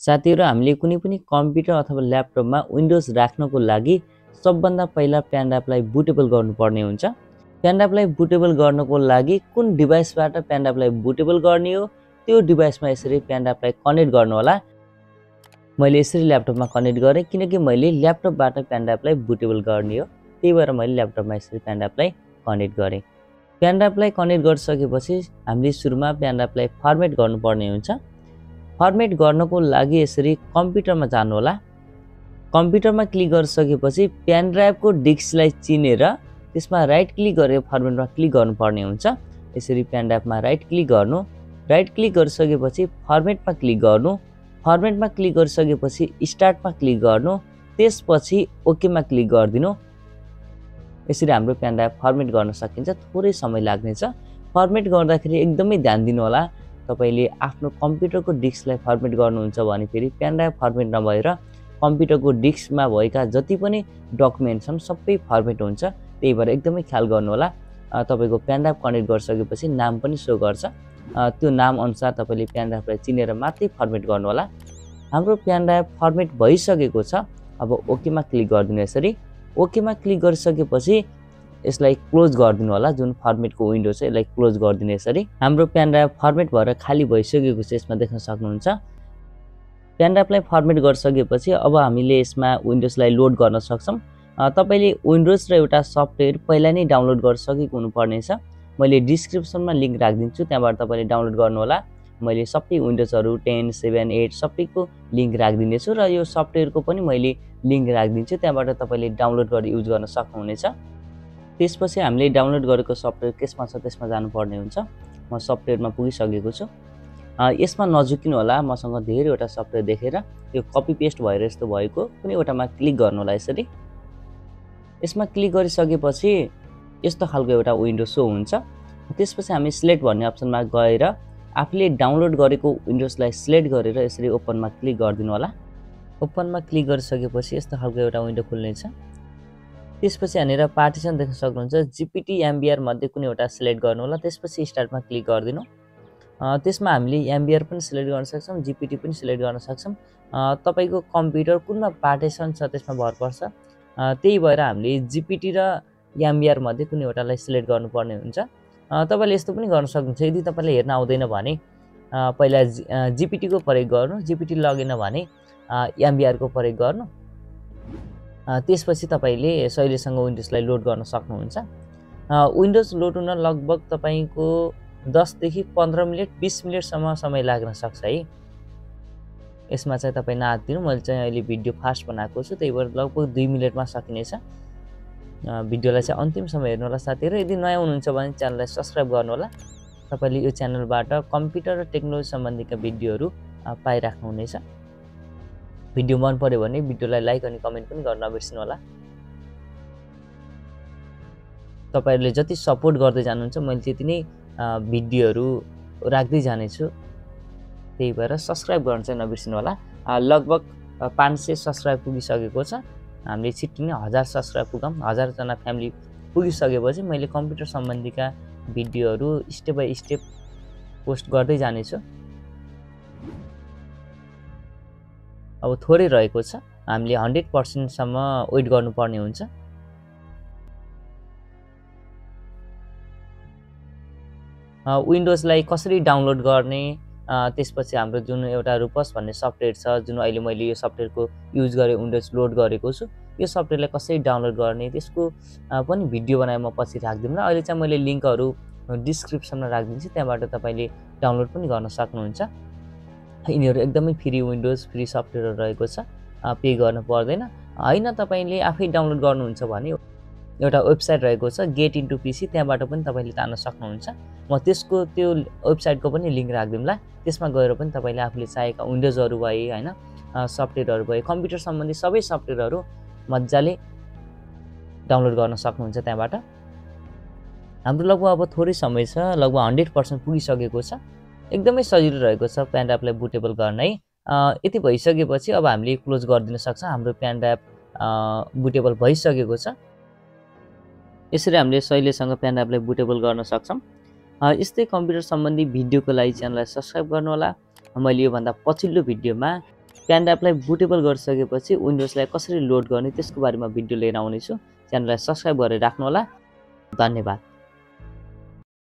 साथीहरु हामीले कुनै पनि कम्प्युटर अथवा ल्यापटपमा विन्डोज राख्नको लागि सबभन्दा पहिला पेनड्राइभलाई बुटेबल गर्नुपर्ने हुन्छ। पेनड्राइभलाई बुटेबल गर्नको लागि कुन डिभाइसबाट पेनड्राइभलाई बुटेबल गर्ने हो त्यो डिभाइसमा यसरी पेनड्राइभलाई कनेक्ट गर्नु होला। मैले यसरी ल्यापटपमा कनेक्ट गरे किनकि मैले ल्यापटपबाट पेनड्राइभलाई बुटेबल गर्ने हो, त्यही भएर मैले ल्यापटपमा यसरी पेनड्राइभलाई कनेक्ट गरे। पेनड्राइभलाई कनेक्ट गरिसकेपछि हामीले सुरुमा पेनड्राइभलाई फर्मेट गर्नुपर्ने हुन्छ। फर्मेट गर्नको लागि यसरी कम्प्युटरमा जानु होला। कम्प्युटरमा क्लिक गरिसकेपछि पेनड्राइभको डिस्कलाई चिनेर त्यसमा राइट क्लिक गरेर फर्मेटमा क्लिक गर्नुपर्ने हुन्छ। यसरी पेनड्राइभमा राइट क्लिक गर्नु, राइट क्लिक गरिसकेपछि फर्मेटमा क्लिक गर्नु, फर्मेटमा क्लिक गरिसकेपछि स्टार्टमा क्लिक गर्नु, त्यसपछि ओकेमा क्लिक गरिदिनु। यसरी हाम्रो पेनड्राइभ फर्मेट गर्न सकिन्छ। थोरै समय लाग्नेछ। फर्मेट गर्दाखेरि एकदमै ध्यान दिनु होला। तपाईले आफ्नो कम्प्युटरको डिस्कलाई फर्मेट गर्नुहुन्छ भने फेरि पेनड्राइभ फर्मेट नभएर कम्प्युटरको डिस्कमा भएका जति पनि डकुमेन्ट छन् सबै फर्मेट हुन्छ। त्यही भएर एकदमै ख्याल गर्नु होला। तपाईको पेनड्राइभ कनेक्ट गरिसकेपछि नाम पनि शो गर्छ। त्यो नाम अनुसार तपाईले पेनड्राइभलाई चिनेर मात्रै फर्मेट गर्नु होला। हाम्रो पेनड्राइभ फर्मेट भइसकेको छ। अब ओकेमा क्लिक गर्दिनु। यसरी ओकेमा क्लिक गरिसकेपछि यसलाई क्लोज गरिदिनु होला। जुन फर्मेटको विन्डो छ यसलाई क्लोज गरिदिनु। यसरी हाम्रो पेनड्राइभ फर्मेट भएर खाली भइसकेको छ, यसमा देख्न सक्नुहुन्छ। पेनड्राइभलाई फर्मेट गरिसकेपछि अब हामीले यसमा विन्डोजलाई लोड गर्न सक्छौं। तपाईले विन्डोज र एउटा सफ्टवेयर पहिला नै डाउनलोड गरिसकेको हुनुपर्ने छ। मैले डिस्क्रिप्सनमा लिंक राखिदिन्छु, त्यहाँबाट तपाईले डाउनलोड गर्नु होला। मैले सबै विन्डोजहरु 10, 7, 8 सबैको लिंक राखिदिनेछु र यो सफ्टवेयरको पनि मैले लिंक राखिदिन्छु, त्यहाँबाट तपाईले डाउनलोड गरेर युज गर्न सक्नुहुनेछ। त्यसपछि हामीले डाउनलोड गरेको सफ्टवेयर केसमा छ त्यसमा जानुपर्ने हुन्छ। म सफ्टवेयरमा पुगिसकेको छु। यसमा नझुकिनु होला। मसँग धेरैवटा सफ्टवेयर देखेर यो कपी पेस्ट भएर यस्तो भएको कुनै एउटामा क्लिक गर्नु होला। यसरी यसमा क्लिक गरिसकेपछि यस्तो खालको एउटा विन्डो शो हुन्छ। त्यसपछि हामी सिलेक्ट भन्ने अप्सनमा गएर आफूले डाउनलोड गरेको विन्डोजलाई सिलेक्ट गरेर यसरी ओपनमा क्लिक गर्दिनु होला। ओपनमा क्लिक गरिसकेपछि यस्तो खालको एउटा विन्डो खुल्नेछ। त्यसपछि यहाँनिर पार्टिसन देख्न सक्नुहुन्छ। जीपीटी एमबीआर मध्ये कुनै एउटा सिलेक्ट गर्नु होला। त्यसपछि स्टार्टमा क्लिक गरिदिनु। त्यसमा हामीले एमबीआर पनि सिलेक्ट गर्न सक्छौं, जीपीटी पनि सिलेक्ट गर्न सक्छौं। तपाईको कम्प्युटर कुनमा पार्टिसन छ त्यसमा भर पर्छ। त्यही भएर हामीले जीपीटी र एमबीआर मध्ये कुनै एउटालाई सिलेक्ट गर्नुपर्ने हुन्छ। तपाईले यस्तो पनि गर्न सक्नुहुन्छ। यदि तपाईलाई हेर्न आउँदैन भने पहिला जीपीटी को प्रयोग गर्नु, जीपीटी लगेन भने एमबीआर को प्रयोग गर्नु। त्यसपछि तपाईले सहिलेसँग विन्डोजलाई लोड गर्न सक्नुहुन्छ। विन्डोज लोड हुन लगभग तपाईको 10 देखि 15 मिनेट 20 मिनेटसम्म समय लाग्न सक्छ है। यसमा चाहिँ तपाई नआत्तिनु। मैले चाहिँ अहिले भिडियो फास्ट बनाएको छु, त्यही भएर लगभग 2 मिनेटमा सकिनेछ। भिडियोलाई चाहिँ अन्तिमसम्म हेर्नु होला साथीहरु। यदि नयाँ हुनुहुन्छ भने च्यानललाई सब्स्क्राइब गर्नु होला। तपाईले यो च्यानलबाट कम्प्युटर र टेक्नोलोजी सम्बन्धीका भिडियोहरु पाइराख्नु हुनेछ। भिडियो मन पर्यो भने भिडियोलाई लाइक अनि कमेन्ट पनि गर्न नबिर्सनु होला। तपाईहरुले जति सपोर्ट गर्दै जानुहुन्छ मैले त्यति नै भिडियोहरु राख्दै जानेछु। त्यही भएर सब्स्क्राइब गर्न चाहिँ नबिर्सनु होला। लगभग 500 सब्स्क्राइब पुगिसकेको छ। हामीले छिट्टै नै 1000 सब्स्क्राइब पुगौं। 1000 जना फ्यामिली पुगिसकेपछि मैले कम्प्युटर सम्बन्धीका भिडियोहरु स्टेप बाइ स्टेप पोस्ट गर्दै जानेछु। अब थोरै रहेको छ। हामीले 100% सम्म वेट गर्नुपर्ने हुन्छ। विन्डोजलाई कसरी डाउनलोड गर्ने, त्यसपछि हाम्रो जुन एउटा रुपस भन्ने सफ्टवेयर छ, जुन अहिले मैले यो सफ्टवेयरको युज गरे विन्डोज लोड गरेको छु, यो सफ्टवेयरलाई कसरी डाउनलोड गर्ने त्यसको पनि भिडियो बनाए म पछि राख्दिम। अहिले चाहिँ मैले लिंकहरु डिस्क्रिप्सनमा राखिदिन्छु, त्यहाँबाट तपाईले डाउनलोड पनि गर्न सक्नुहुन्छ। यिनीहरु एकदमै फ्री विन्डोज फ्री सफ्टवेयर रहेको छ, पे गर्न पर्दैन। हैन तपाईले आफै डाउनलोड गर्नुहुन्छ भने एउटा वेबसाइट रहेको छ गेट इन्टु पीसी, त्यहाँबाट पनि तपाईले तान्न सक्नुहुन्छ। म त्यसको त्यो वेबसाइटको पनि लिंक राख्दिमला। त्यसमा गएर पनि तपाईले आफूले चाहेका विन्डोजहरु भए हैन सफ्टवेयरहरु भए कम्प्युटर सम्बन्धी सबै सफ्टवेयरहरु मज्जाले डाउनलोड गर्न सक्नुहुन्छ त्यहाँबाट। हाम्रो लगभग अब थोरै समय छ, लगभग 100% पुगिसकेको छ। एकदमै सजिलो रहेको छ पेनड्राइभलाई बुटेबल गर्न है। यति भइसकेपछि अब हामीले क्लोज गरिदिन सक्छौं। हाम्रो पेनड्राइभ बुटेबल भइसकेको छ। यसरी हामीले सहिलेसँग पेनड्राइभलाई बुटेबल गर्न सक्छौं। यस्तै कम्प्युटर सम्बन्धी भिडियोको लागि च्यानललाई सब्स्क्राइब गर्नु होला। मैले यो भन्दा पछिल्लो भिडियोमा पेन ड्राइभलाई बुटेबल गरिसकेपछि विन्डोजलाई कसरी लोड गर्ने त्यसको बारेमा भिडियो लिएर आउनेछु। च्यानललाई सब्स्क्राइब गरेर राख्नु होला। धन्यवाद।